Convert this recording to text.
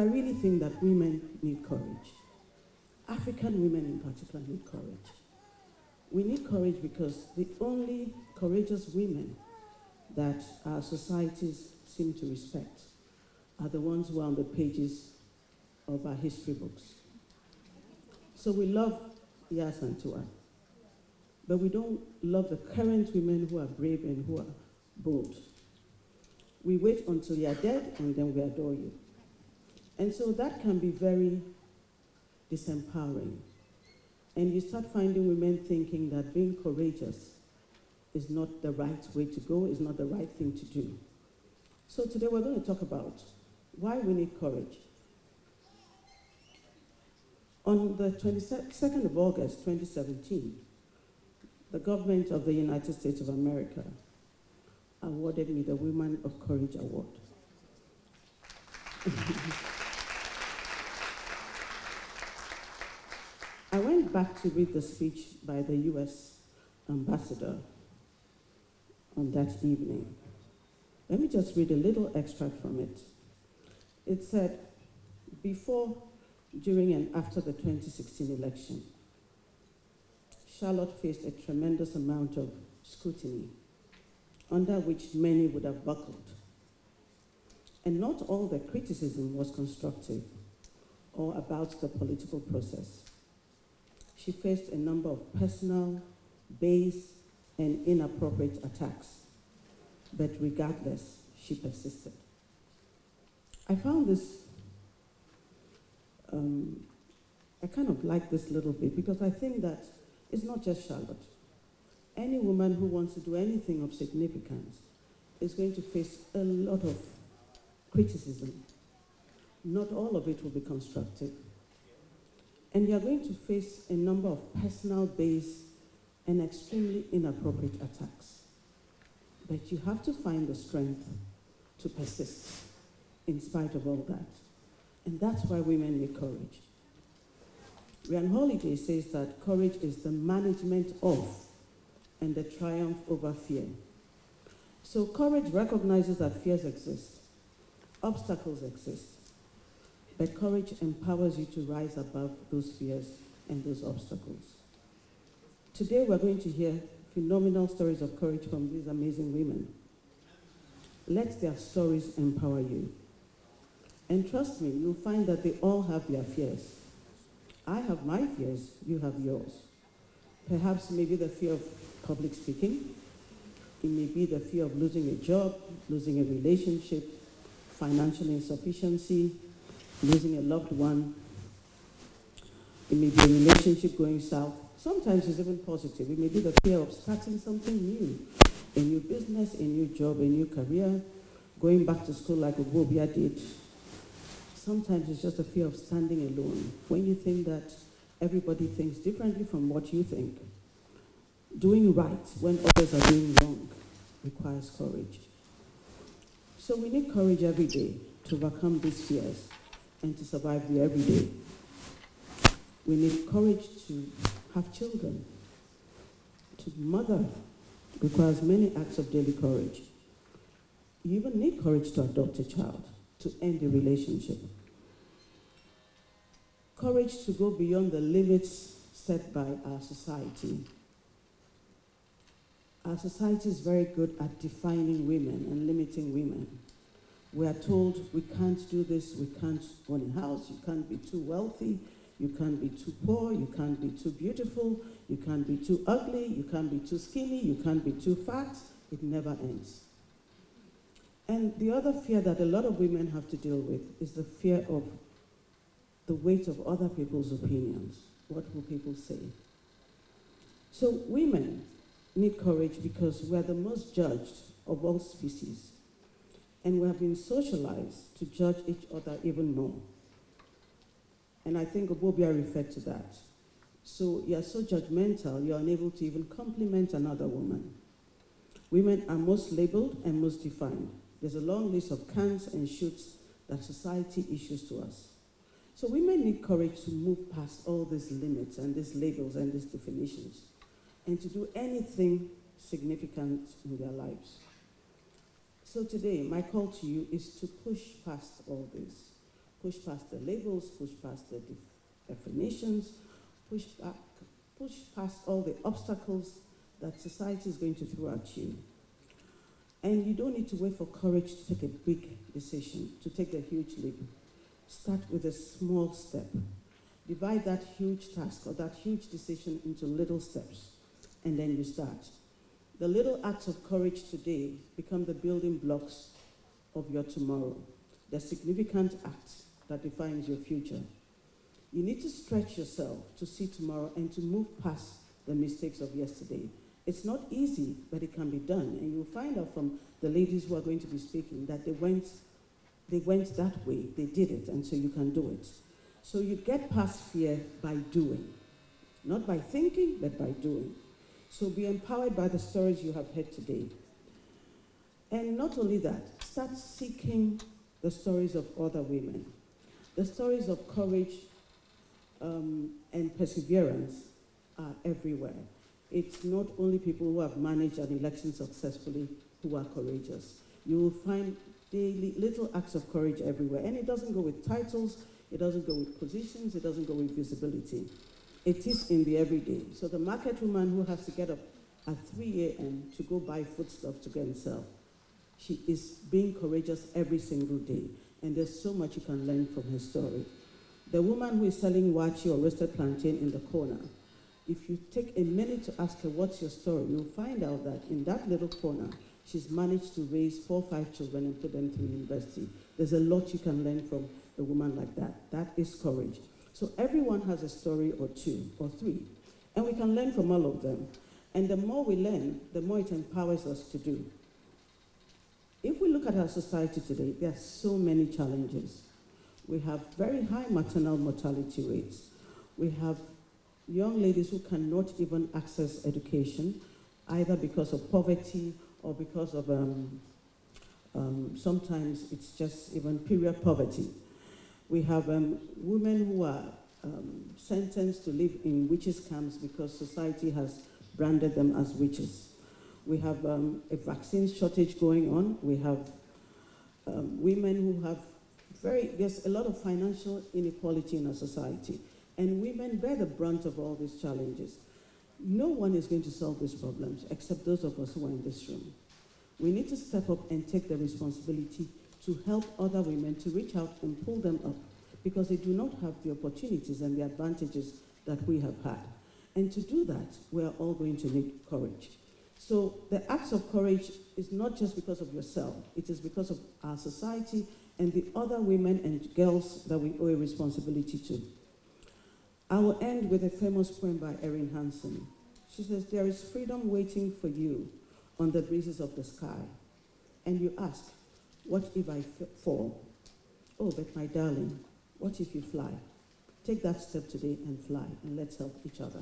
I really think that women need courage. African women in particular need courage. We need courage because the only courageous women that our societies seem to respect are the ones who are on the pages of our history books. So we love Yas and Tua, but we don't love the current women who are brave and who are bold. We wait until you are dead and then we adore you. And so that can be very disempowering. And you start finding women thinking that being courageous is not the right way to go, is not the right thing to do. So today we're going to talk about why we need courage. On the 22nd of August, 2017, the government of the United States of America awarded me the Women of Courage Award. I went back to read the speech by the US ambassador on that evening. Let me just read a little extract from it. It said, before, during, and after the 2016 election, Charlotte faced a tremendous amount of scrutiny, under which many would have buckled. And not all the criticism was constructive or about the political process. She faced a number of personal, base, and inappropriate attacks. But regardless, she persisted. I found this, I kind of like this little bit because I think that it's not just Charlotte. Any woman who wants to do anything of significance is going to face a lot of criticism. Not all of it will be constructive. And you're going to face a number of personal based and extremely inappropriate attacks. But you have to find the strength to persist in spite of all that. And that's why women need courage. Ryan Holiday says that courage is the management of and the triumph over fear. So courage recognizes that fears exist, obstacles exist, but courage empowers you to rise above those fears and those obstacles. Today we're going to hear phenomenal stories of courage from these amazing women. Let their stories empower you. And trust me, you'll find that they all have their fears. I have my fears, you have yours. Perhaps maybe the fear of public speaking. It may be the fear of losing a job, losing a relationship, financial insufficiency, losing a loved one. It may be a relationship going south. Sometimes it's even positive. It may be the fear of starting something new, a new business, a new job, a new career, going back to school like Obobia did. Sometimes it's just a fear of standing alone. When you think that everybody thinks differently from what you think. Doing right when others are doing wrong requires courage. So we need courage every day to overcome these fears and to survive the everyday. We need courage to have children. To mother requires many acts of daily courage. You even need courage to adopt a child, to end a relationship. Courage to go beyond the limits set by our society. Our society is very good at defining women and limiting women. We are told we can't do this, we can't own a house, you can't be too wealthy, you can't be too poor, you can't be too beautiful, you can't be too ugly, you can't be too skinny, you can't be too fat. It never ends. And the other fear that a lot of women have to deal with is the fear of the weight of other people's opinions. What will people say? So women need courage because we are the most judged of all species. And we have been socialized to judge each other even more. And I think Obobia referred to that. So you're so judgmental, you're unable to even compliment another woman. Women are most labeled and most defined. There's a long list of cans and shoots that society issues to us. So women need courage to move past all these limits and these labels and these definitions and to do anything significant in their lives. So today, my call to you is to push past all this, Push past the labels, push past the definitions, push past all the obstacles that society is going to throw at you. And you don't need to wait for courage to take a big decision, to take the huge leap. Start with a small step. Divide that huge task or that huge decision into little steps, and then you start. The little acts of courage today become the building blocks of your tomorrow, the significant acts that defines your future. You need to stretch yourself to see tomorrow and to move past the mistakes of yesterday. It's not easy, but it can be done. And you'll find out from the ladies who are going to be speaking that they went that way, they did it, and so you can do it. So you get past fear by doing, not by thinking, but by doing. So be empowered by the stories you have heard today. And not only that, start seeking the stories of other women. The stories of courage and perseverance are everywhere. It's not only people who have managed an election successfully who are courageous. You will find daily little acts of courage everywhere. And it doesn't go with titles, it doesn't go with positions, it doesn't go with visibility. It is in the everyday. So the market woman who has to get up at 3 a.m. to go buy foodstuff to go and sell, she is being courageous every single day. And there's so much you can learn from her story. The woman who is selling wachi or roasted plantain in the corner, if you take a minute to ask her, what's your story, you'll find out that in that little corner, she's managed to raise 4 or 5 children and put them through university. There's a lot you can learn from a woman like that. That is courage. So everyone has a story or 2 or 3, and we can learn from all of them. And the more we learn, the more it empowers us to do. If we look at our society today, there are so many challenges. We have very high maternal mortality rates. We have young ladies who cannot even access education, either because of poverty or because of, sometimes it's just even period poverty. We have women who are sentenced to live in witches' camps because society has branded them as witches. We have a vaccine shortage going on. We have women who have there's a lot of financial inequality in our society. And women bear the brunt of all these challenges. No one is going to solve these problems except those of us who are in this room. We need to step up and take the responsibility to help other women to reach out and pull them up because they do not have the opportunities and the advantages that we have had. And to do that, we are all going to need courage. So the acts of courage is not just because of yourself, it is because of our society and the other women and girls that we owe a responsibility to. I will end with a famous poem by Erin Hansen. She says, "There is freedom waiting for you on the breezes of the sky. And you ask, what if I fall? Oh, but my darling, what if you fly? Take that step today and fly, and let's help each other."